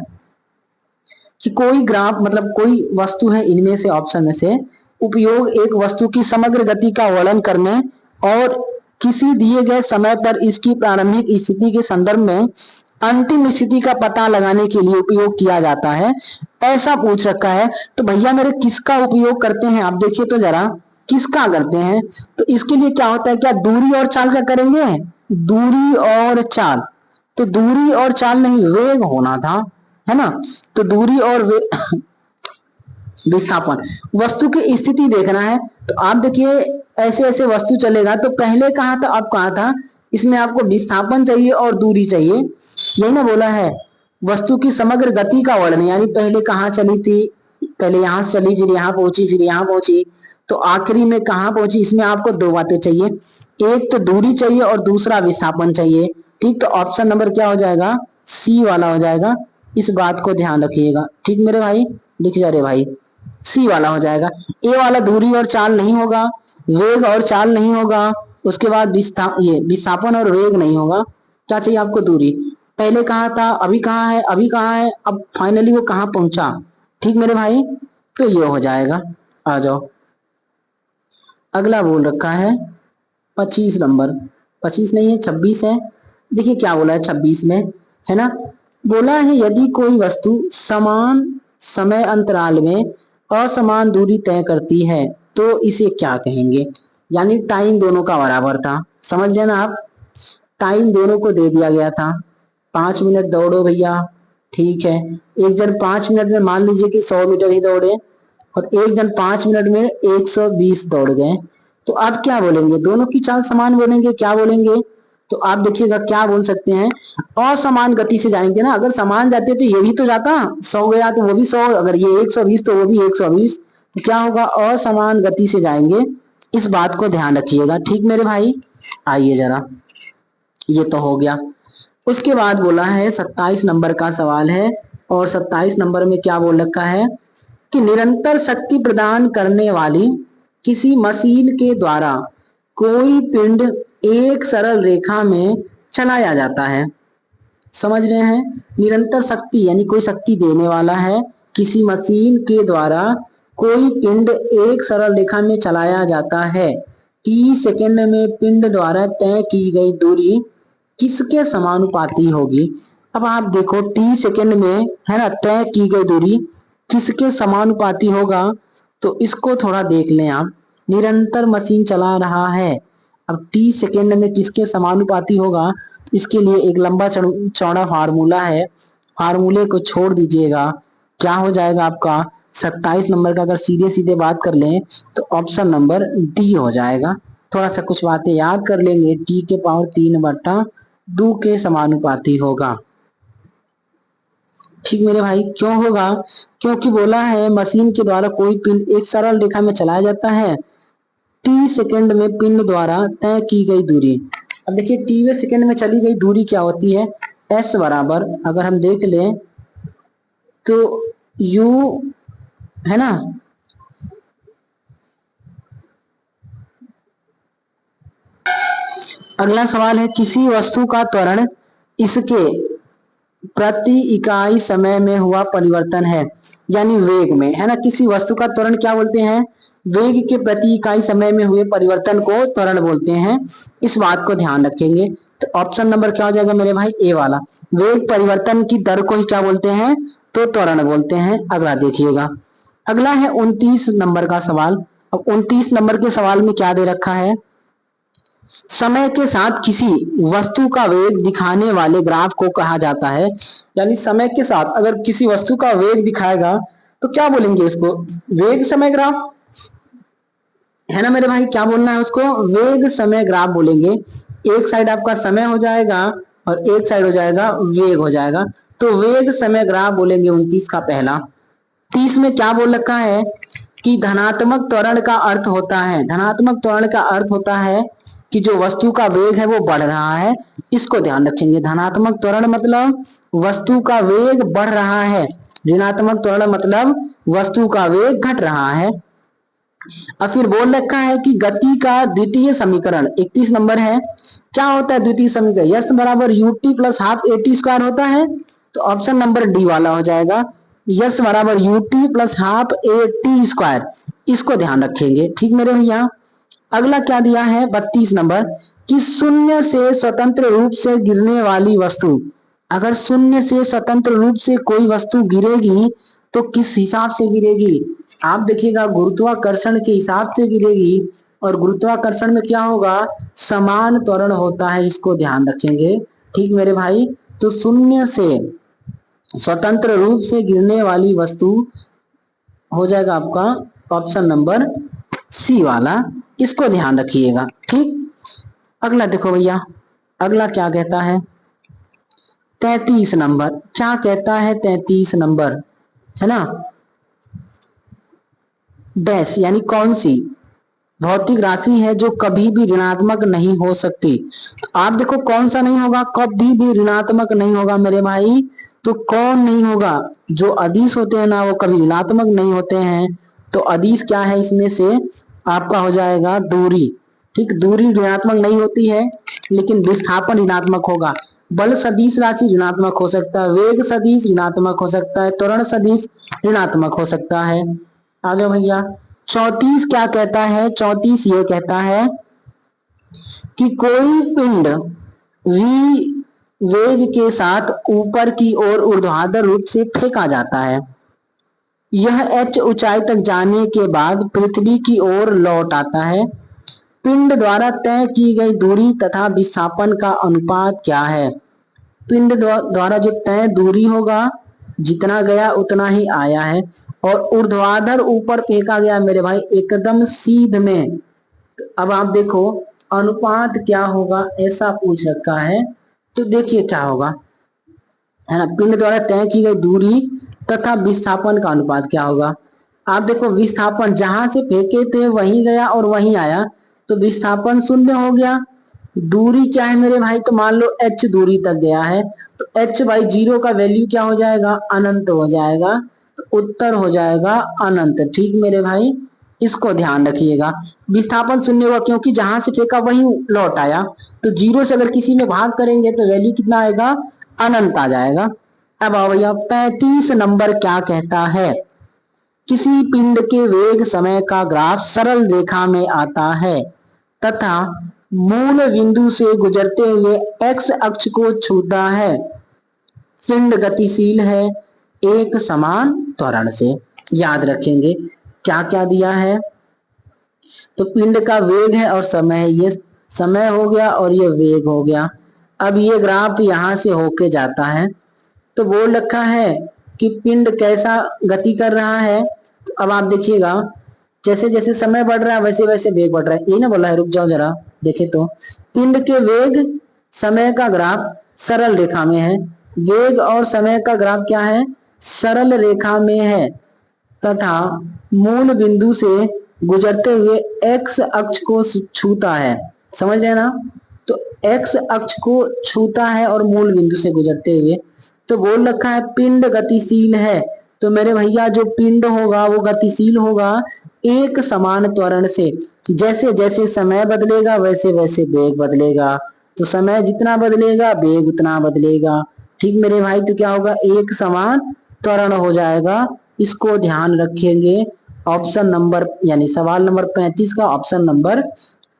कि कोई ग्राफ मतलब कोई वस्तु है इनमें से, ऑप्शन में से, उपयोग एक वस्तु की समग्र गति का वर्णन करने और किसी दिए गए समय पर इसकी प्रारंभिक स्थिति के संदर्भ में अंतिम स्थिति का पता लगाने के लिए उपयोग किया जाता है, ऐसा पूछ रखा है। तो भैया मेरे किसका उपयोग करते हैं, आप देखिए तो जरा किसका करते हैं। तो इसके लिए क्या होता है, क्या दूरी और चाल का करेंगे, दूरी और चाल। तो दूरी और चाल नहीं, वेग होना था, है ना। तो दूरी और विस्थापन, वस्तु की स्थिति देखना है। तो आप देखिए ऐसे ऐसे वस्तु चलेगा, तो पहले कहाँ था अब कहाँ था, इसमें आपको विस्थापन चाहिए और दूरी चाहिए, यही ना बोला है। वस्तु की समग्र गति का वर्णन, यानी पहले कहाँ चली थी, पहले यहां से चली, फिर यहाँ पहुंची, फिर यहाँ पहुंची, तो आखिरी में कहाँ पहुंची। इसमें आपको दो बातें चाहिए, एक तो दूरी चाहिए और दूसरा विस्थापन चाहिए। ठीक, तो ऑप्शन नंबर क्या हो जाएगा, सी वाला हो जाएगा। इस बात को ध्यान रखिएगा, ठीक मेरे भाई, लिख जा रहे भाई, सी वाला हो जाएगा। ए वाला दूरी और चाल नहीं होगा, वेग और चाल नहीं होगा, उसके बाद ये विस्थापन और वेग नहीं होगा। क्या चाहिए आपको, दूरी। पहले कहाँ था, अभी कहाँ है, अभी कहाँ है, अब फाइनली वो कहाँ पहुंचा। ठीक मेरे भाई, तो ये हो जाएगा। आ जाओ, अगला बोल रखा है 25 नंबर, 25 नहीं है 26 है। देखिए क्या बोला है 26 में, है ना। बोला है यदि कोई वस्तु समान समय अंतराल में असमान दूरी तय करती है तो इसे क्या कहेंगे। यानी टाइम दोनों का बराबर था, समझ गए ना आप। टाइम दोनों को दे दिया गया था, 5 मिनट दौड़ो भैया, ठीक है। एक जन 5 मिनट में मान लीजिए कि 100 मीटर ही दौड़े और एक जन 5 मिनट में 120 दौड़ गए, तो आप क्या बोलेंगे, दोनों की चाल समान बोलेंगे, क्या बोलेंगे। तो आप देखिएगा क्या बोल सकते हैं, असमान गति से जाएंगे ना। अगर समान जाते तो ये भी तो जाता, 100 गया तो वो भी 100, अगर ये 120 तो वो भी 120, तो क्या होगा, असमान गति से जाएंगे। इस बात को ध्यान रखिएगा, ठीक मेरे भाई। आइए जरा, ये तो हो गया। उसके बाद बोला है 27 नंबर का सवाल है, और 27 नंबर में क्या बोल रखा है कि निरंतर शक्ति प्रदान करने वाली किसी मशीन के द्वारा कोई पिंड एक सरल रेखा में चलाया जाता है। समझ रहे हैं, निरंतर शक्ति यानी कोई शक्ति देने वाला है, किसी मशीन के द्वारा कोई पिंड एक सरल रेखा में चलाया जाता है। टी सेकंड में पिंड द्वारा तय की गई दूरी किसके समानुपाती होगी। अब आप देखो टी सेकंड में, है ना, तय की गई दूरी किसके समानुपाती होगा। तो इसको थोड़ा देख लें आप, निरंतर मशीन चला रहा है, अब टी सेकंड में किसके समानुपाती होगा। इसके लिए एक लंबा चौड़ा फार्मूला है, फार्मूले को छोड़ दीजिएगा, क्या हो जाएगा आपका 27 नंबर का। अगर सीधे सीधे बात कर लें तो ऑप्शन नंबर डी हो जाएगा। थोड़ा सा कुछ बातें याद कर लेंगे, टी के पावर 3/2 के समानुपाती होगा। ठीक मेरे भाई, क्यों होगा, क्योंकि बोला है मशीन के द्वारा कोई पिंड एक सरल रेखा में चलाया जाता है, टी सेकंड में पिंड द्वारा तय की गई दूरी। अब देखिए टीवे सेकंड में चली गई दूरी क्या होती है, एस बराबर, अगर हम देख लें तो यू, है ना। अगला सवाल है किसी वस्तु का त्वरण इसके प्रति इकाई समय में हुआ परिवर्तन है, यानी वेग में, है ना। किसी वस्तु का त्वरण क्या बोलते हैं, वेग के प्रति इकाई समय में हुए परिवर्तन को त्वरण बोलते हैं। इस बात को ध्यान रखेंगे। तो ऑप्शन नंबर क्या हो जाएगा मेरे भाई, ए वाला। वेग परिवर्तन की दर को ही क्या बोलते हैं, तो त्वरण बोलते हैं। अगला देखिएगा, अगला है 29 नंबर का सवाल। अब 29 नंबर के सवाल में क्या दे रखा है, समय के साथ किसी वस्तु का वेग दिखाने वाले ग्राफ को कहा जाता है। यानी समय के साथ अगर किसी वस्तु का वेग दिखाएगा तो क्या बोलेंगे इसको, वेग समय ग्राफ, है ना मेरे भाई। क्या बोलना है उसको, वेग समय ग्राफ बोलेंगे। एक साइड आपका समय हो जाएगा और एक साइड हो जाएगा वेग हो जाएगा, तो वेग समय ग्राफ बोलेंगे 29 का पहला। 30 में क्या बोल रखा है कि धनात्मक त्वरण का अर्थ होता है, धनात्मक त्वरण का अर्थ होता है कि जो वस्तु का वेग है वो बढ़ रहा है। इसको ध्यान रखेंगे, धनात्मक त्वरण मतलब वस्तु का वेग बढ़ रहा है, ऋणात्मक त्वरण मतलब वस्तु का वेग घट रहा है। अब फिर बोल रखा है कि गति का द्वितीय समीकरण 31 नंबर है। क्या होता है द्वितीय समीकरण? यस बराबर UT plus half eighty square होता है। तो ऑप्शन नंबर डी वाला हो जाएगा, यस बराबर UT plus half A T square. इसको ध्यान रखेंगे, ठीक मेरे भैया। अगला क्या दिया है 32 नंबर, कि शून्य से स्वतंत्र रूप से गिरने वाली वस्तु, अगर शून्य से स्वतंत्र रूप से कोई वस्तु गिरेगी तो किस हिसाब से गिरेगी? आप देखिएगा गुरुत्वाकर्षण के हिसाब से गिरेगी, और गुरुत्वाकर्षण में क्या होगा? समान त्वरण होता है, इसको ध्यान रखेंगे, ठीक मेरे भाई। तो शून्य से स्वतंत्र रूप से गिरने वाली वस्तु हो जाएगा आपका ऑप्शन नंबर सी वाला, इसको ध्यान रखिएगा, ठीक। अगला देखो भैया, अगला क्या कहता है 33 नंबर, क्या कहता है 33 नंबर, है ना, डैश यानी कौन सी भौतिक राशि है जो कभी भी ऋणात्मक नहीं हो सकती? तो आप देखो कौन सा नहीं होगा, कभी भी ऋणात्मक नहीं होगा मेरे भाई। तो कौन नहीं होगा? जो अदिश होते हैं ना वो कभी ऋणात्मक नहीं होते हैं। तो अदिश क्या है इसमें से? आपका हो जाएगा दूरी, ठीक। दूरी ऋणात्मक नहीं होती है, लेकिन विस्थापन ऋणात्मक होगा। बल सदिश राशि ऋणात्मक हो सकता है, वेग सदिश ऋणात्मक हो सकता है, त्वरण सदिश ऋणात्मक हो सकता है। आगे भैया 34 क्या कहता है? 34 ये कहता है कि कोई पिंड v वेग के साथ ऊपर की ओर ऊर्ध्वाधर रूप से फेंका जाता है। यह h ऊंचाई तक जाने के बाद पृथ्वी की ओर लौट आता है। पिंड द्वारा तय की गई दूरी तथा विस्थापन का अनुपात क्या है? पिंड द्वारा जो तय दूरी होगा, जितना गया उतना ही आया है, और ऊर्ध्वाधर ऊपर फेंका गया मेरे भाई एकदम सीध में। तो अब आप देखो अनुपात क्या होगा, ऐसा पूछ रखा है। तो देखिए क्या होगा, है ना, पिंड द्वारा तय की गई दूरी तथा विस्थापन का अनुपात क्या होगा? आप देखो विस्थापन जहां से फेंके थे वहीं गया और वहीं आया, तो विस्थापन शून्य हो गया। दूरी क्या है मेरे भाई? तो मान लो h दूरी तक गया है, तो h बाई जीरो का वैल्यू क्या हो जाएगा? अनंत हो जाएगा। तो उत्तर हो जाएगा अनंत, ठीक मेरे भाई, इसको ध्यान रखिएगा। विस्थापन शून्य हुआ क्योंकि जहां से फेंका वहीं लौट आया, तो जीरो से अगर किसी में भाग करेंगे तो वैल्यू कितना आएगा? अनंत आ जाएगा। अब आओ भैया 35 नंबर क्या कहता है? किसी पिंड के वेग समय का ग्राफ सरल रेखा में आता है तथा मूल बिंदु से गुजरते हुए x अक्ष को छूता है। पिंड गतिशील है एक समान त्वरण से। याद रखेंगे क्या क्या दिया है। तो पिंड का वेग है और समय है, ये समय हो गया और ये वेग हो गया। अब ये ग्राफ यहां से होके जाता है, तो बोल रखा है कि पिंड कैसा गति कर रहा है। तो अब आप देखिएगा जैसे जैसे समय बढ़ रहा है वैसे वैसे वेग बढ़ रहा है, यही ना बोला है, रुक जाओ जरा देखे तो। पिंड के वेग समय का ग्राफ सरल रेखा में है, वेग और समय का ग्राफ क्या है? सरल रेखा में है, तथा मूल बिंदु से गुजरते हुए x अक्ष को छूता है। समझ रहे ना? तो x अक्ष को छूता है और मूल बिंदु से गुजरते हुए। तो बोल रखा है पिंड गतिशील है, तो मेरे भैया जो पिंड होगा वो गतिशील होगा एक समान त्वरण से। जैसे जैसे समय बदलेगा वैसे वैसे वेग बदलेगा, तो समय जितना बदलेगा वेग उतना बदलेगा, ठीक मेरे भाई। तो क्या होगा? एक समान त्वरण हो जाएगा, इसको ध्यान रखेंगे। ऑप्शन नंबर यानी सवाल नंबर 35 का ऑप्शन नंबर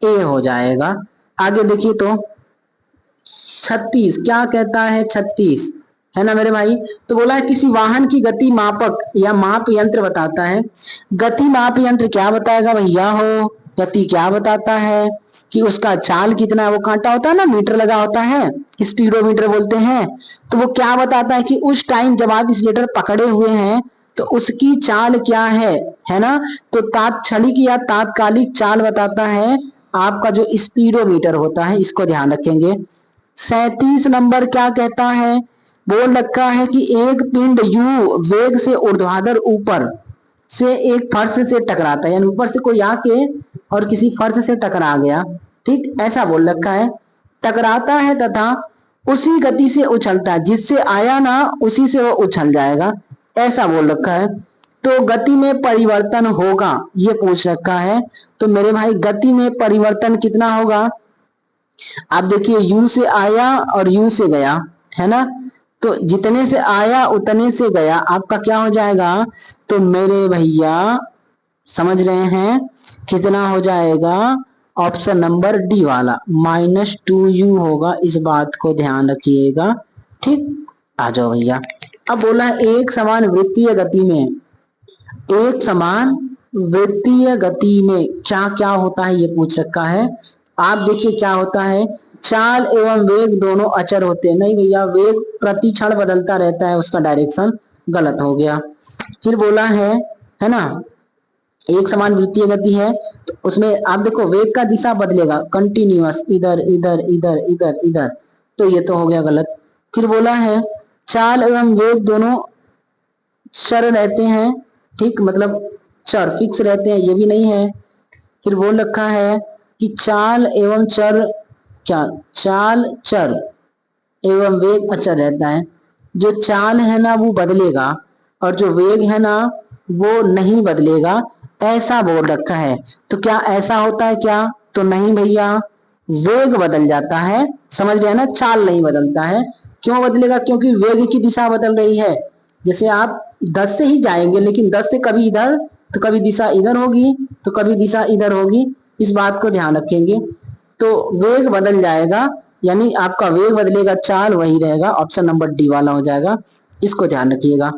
ए हो जाएगा। आगे देखिए तो 36 क्या कहता है? 36 है ना मेरे भाई। तो बोला है किसी वाहन की गति मापक या माप यंत्र बताता है। गति माप यंत्र क्या बताएगा भैया? हो गति क्या बताता है कि उसका चाल कितना है, वो कांटा होता है ना, मीटर लगा होता है, स्पीडोमीटर बोलते हैं। तो वो क्या बताता है कि उस टाइम जब आप स्लेटर पकड़े हुए हैं तो उसकी चाल क्या है ना। तो तात्क्षणिक या तात्कालिक चाल बताता है आपका जो स्पीडोमीटर होता है, इसको ध्यान रखेंगे। 37 नंबर क्या कहता है? बोल रखा है कि एक पिंड यू वेग से ऊर्ध्वाधर ऊपर से एक फर्श से टकराता है, यानी ऊपर से कोई आके और किसी फर्श से टकरा गया, ठीक ऐसा बोल रखा है। टकराता है तथा उसी गति से उछलता है, जिससे आया ना उसी से वो उछल जाएगा, ऐसा बोल रखा है। तो गति में परिवर्तन होगा, ये पूछ रखा है। तो मेरे भाई गति में परिवर्तन कितना होगा? आप देखिए u से आया और u से गया, है ना। तो जितने से आया उतने से गया, आपका क्या हो जाएगा? तो मेरे भैया समझ रहे हैं, कितना हो जाएगा? ऑप्शन नंबर डी वाला -2u होगा, इस बात को ध्यान रखिएगा। ठीक, आ जाओ भैया। अब बोला है एक समान वृत्तीय गति में, एक समान वृत्तीय गति में क्या क्या होता है, ये पूछ रखा है। आप देखिए क्या होता है, चाल एवं वेग दोनों अचर होते हैं। नहीं भैया, वेग प्रति क्षण बदलता रहता है, उसका डायरेक्शन गलत हो गया। फिर बोला है ना, एक समान वृत्तीय गति है तो उसमें आप देखो वेग का दिशा बदलेगा, कंटिन्यूअस, इधर इधर इधर इधर इधर, तो ये तो हो गया गलत। फिर बोला है चाल एवं वेग दोनों चर रहते हैं, ठीक, मतलब चर फिक्स रहते हैं, ये भी नहीं है। फिर बोल रखा है कि चाल एवं चर, क्या चाल चर एवं वेग अचर रहता है। जो चाल है ना वो बदलेगा और जो वेग है ना वो नहीं बदलेगा, ऐसा बोल रखा है। तो क्या ऐसा होता है क्या? तो नहीं भैया, वेग बदल जाता है, समझ रहे हैं ना, चाल नहीं बदलता है। क्यों बदलेगा? क्योंकि वेग की दिशा बदल रही है। जैसे आप 10 से ही जाएंगे, लेकिन 10 से कभी इधर तो कभी दिशा इधर होगी तो कभी दिशा इधर होगी, इस बात को ध्यान रखेंगे। तो वेग बदल जाएगा, यानी आपका वेग बदलेगा, चाल वही रहेगा, ऑप्शन नंबर डी वाला हो जाएगा, इसको ध्यान रखिएगा।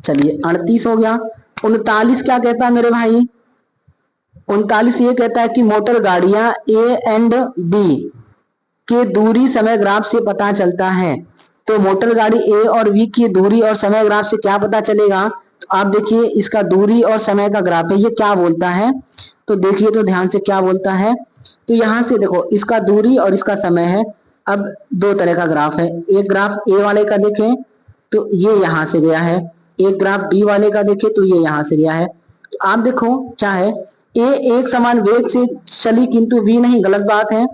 चलिए 38 हो गया। 39 क्या कहता है मेरे भाई? 39 ये कहता है कि मोटर गाड़ियां ए एंड बी के दूरी समय ग्राफ से पता चलता है। तो मोटर गाड़ी ए और बी की दूरी और समय ग्राफ से क्या पता चलेगा? तो आप देखिए इसका दूरी और समय का ग्राफ है, ये क्या बोलता है? तो देखिए तो ध्यान से क्या बोलता है। तो यहां से देखो इसका दूरी और इसका समय है। अब दो तरह का ग्राफ है, एक ग्राफ ए वाले का देखें तो ये यहां से गया है, एक ग्राफ बी वाले का देखें तो ये यहां से गया है। तो आप देखो क्या है, ए एक समान वेग से चली किंतु बी नहीं, गलत बात है।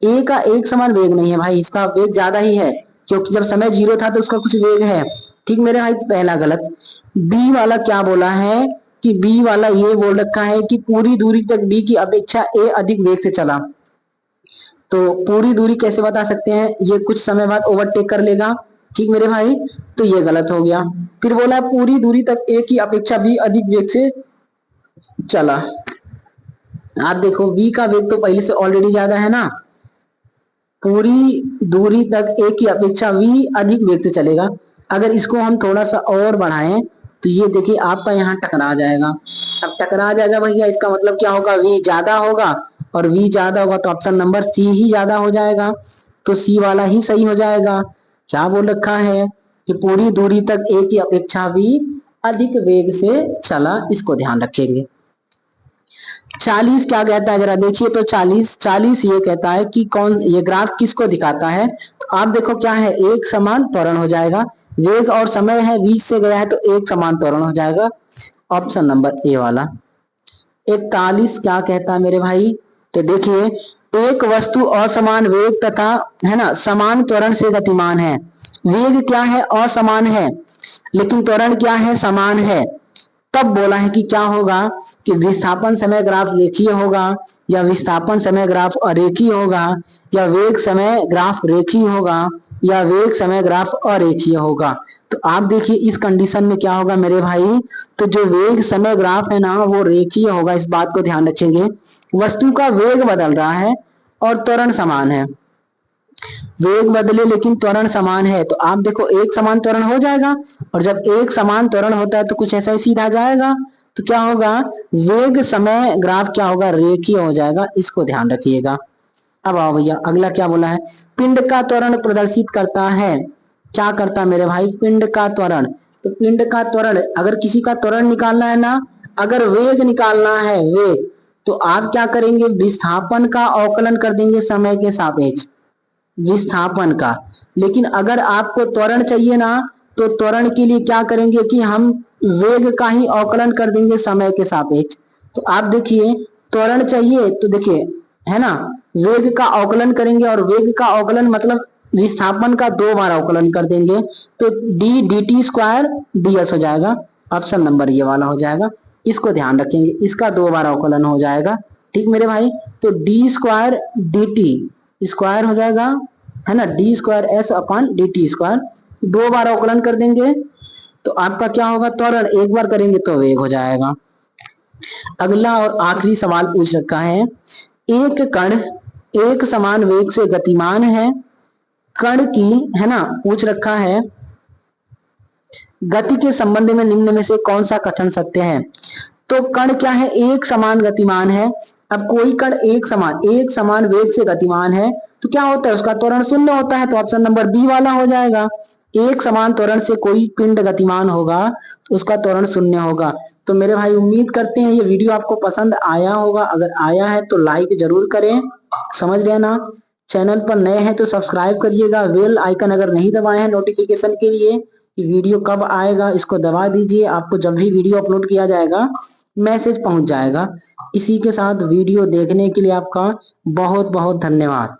ए का एक समान वेग नहीं है भाई, इसका वेग ज्यादा ही है, क्योंकि जब समय 0 था तो उसका कुछ वेग है। ठीक मेरे भाई, पहला गलत। बी वाला क्या बोला है कि बी वाला ये बोल रखा है कि पूरी दूरी तक बी की अपेक्षा ए अधिक वेग से चला। तो पूरी दूरी कैसे बता सकते हैं? ये कुछ समय बाद ओवरटेक कर लेगा। ठीक मेरे भाई, तो ये गलत हो गया। फिर बोला पूरी दूरी तक ए की अपेक्षा बी अधिक वेग से चला। आप देखो बी का वेग तो पहले से ऑलरेडी ज्यादा है ना, पूरी दूरी तक ए की अपेक्षा वी अधिक वेग से चलेगा। अगर इसको हम थोड़ा सा और बढ़ाएं तो ये देखिए आपका यहाँ टकरा जाएगा। अब टकरा जाएगा भैया, इसका मतलब क्या होगा? वी ज्यादा होगा, और वी ज्यादा होगा तो ऑप्शन नंबर सी ही ज्यादा हो जाएगा, तो सी वाला ही सही हो जाएगा। क्या बोल रखा है कि पूरी दूरी तक ए की अपेक्षा वी अधिक वेग से चला, इसको ध्यान रखेंगे। 40 क्या कहता है जरा देखिए तो 40 ये कहता है कि कौन, ये ग्राफ किसको दिखाता है? तो आप देखो क्या है, एक समान त्वरण हो जाएगा, वेग और समय है 20 से गया है तो एक समान त्वरण हो जाएगा, ऑप्शन नंबर ए वाला। 41 क्या कहता है मेरे भाई? तो देखिए एक वस्तु असमान वेग तथा है ना समान त्वरण से गतिमान है। वेग क्या है? असमान है, लेकिन त्वरण क्या है? समान है। तब बोला है कि क्या होगा कि विस्थापन समय ग्राफ रेखीय होगा, या विस्थापन समय ग्राफ अरेखीय होगा, या वेग समय ग्राफ रेखीय होगा, या वेग समय ग्राफ अरेखीय होगा। तो आप देखिए इस कंडीशन में क्या होगा मेरे भाई? तो जो वेग समय ग्राफ है ना वो रेखीय होगा, इस बात को ध्यान रखेंगे। वस्तु का वेग बदल रहा है और त्वरण समान है, वेग बदले लेकिन त्वरण समान है, तो आप देखो एक समान त्वरण हो जाएगा, और जब एक समान त्वरण होता है तो कुछ ऐसा ही सीधा जाएगा, तो क्या होगा? वेग समय ग्राफ क्या होगा? रेखीय हो जाएगा, इसको ध्यान रखिएगा। अब आओ भैया अगला क्या बोला है? पिंड का त्वरण प्रदर्शित करता है। क्या करता मेरे भाई? पिंड का त्वरण। तो पिंड का त्वरण, अगर किसी का त्वरण निकालना है ना, अगर वेग निकालना है वेग, तो आप क्या करेंगे? विस्थापन का अवकलन कर देंगे समय के सापेक्ष, विस्थापन का। लेकिन अगर आपको त्वरण चाहिए ना, तो त्वरण के लिए क्या करेंगे कि हम वेग का ही अवकलन कर देंगे समय के सापेक्ष। तो आप देखिए त्वरण चाहिए तो देखिए है ना, वेग का अवकलन करेंगे, और वेग का अवकलन मतलब विस्थापन का 2 बार अवकलन कर देंगे, तो D D T square D S हो जाएगा। ऑप्शन नंबर ये वाला हो जाएगा, इसको ध्यान रखेंगे, इसका 2 बार अवकलन हो जाएगा। ठीक मेरे भाई, तो D square D T square हो जाएगा, है ना, D square S upon D T square, 2 बार अवकलन कर देंगे तो आपका क्या होगा, त्वरण, एक बार करेंगे तो वेग हो जाएगा। अगला और आखिरी सवाल पूछ रखा है, एक कण एक समान वेग से गतिमान है, कण की, है ना, पूछ रखा है गति के संबंध में निम्न में से कौन सा कथन सत्य है। तो कण क्या है, एक समान गतिमान है। अब कोई कण एक समान वेग से गतिमान है तो क्या होता है, उसका त्वरण शून्य होता है, तो ऑप्शन नंबर बी वाला हो जाएगा। एक समान त्वरण से कोई पिंड गतिमान होगा तो उसका त्वरण शून्य होगा। तो मेरे भाई उम्मीद करते हैं ये वीडियो आपको पसंद आया होगा, अगर आया है तो लाइक जरूर करें, समझ गए ना। चैनल पर नए हैं तो सब्सक्राइब करिएगा, बेल आइकन अगर नहीं दबाए हैं नोटिफिकेशन के लिए कि वीडियो कब आएगा इसको दबा दीजिए, आपको जब भी वीडियो अपलोड किया जाएगा मैसेज पहुंच जाएगा। इसी के साथ वीडियो देखने के लिए आपका बहुत बहुत धन्यवाद।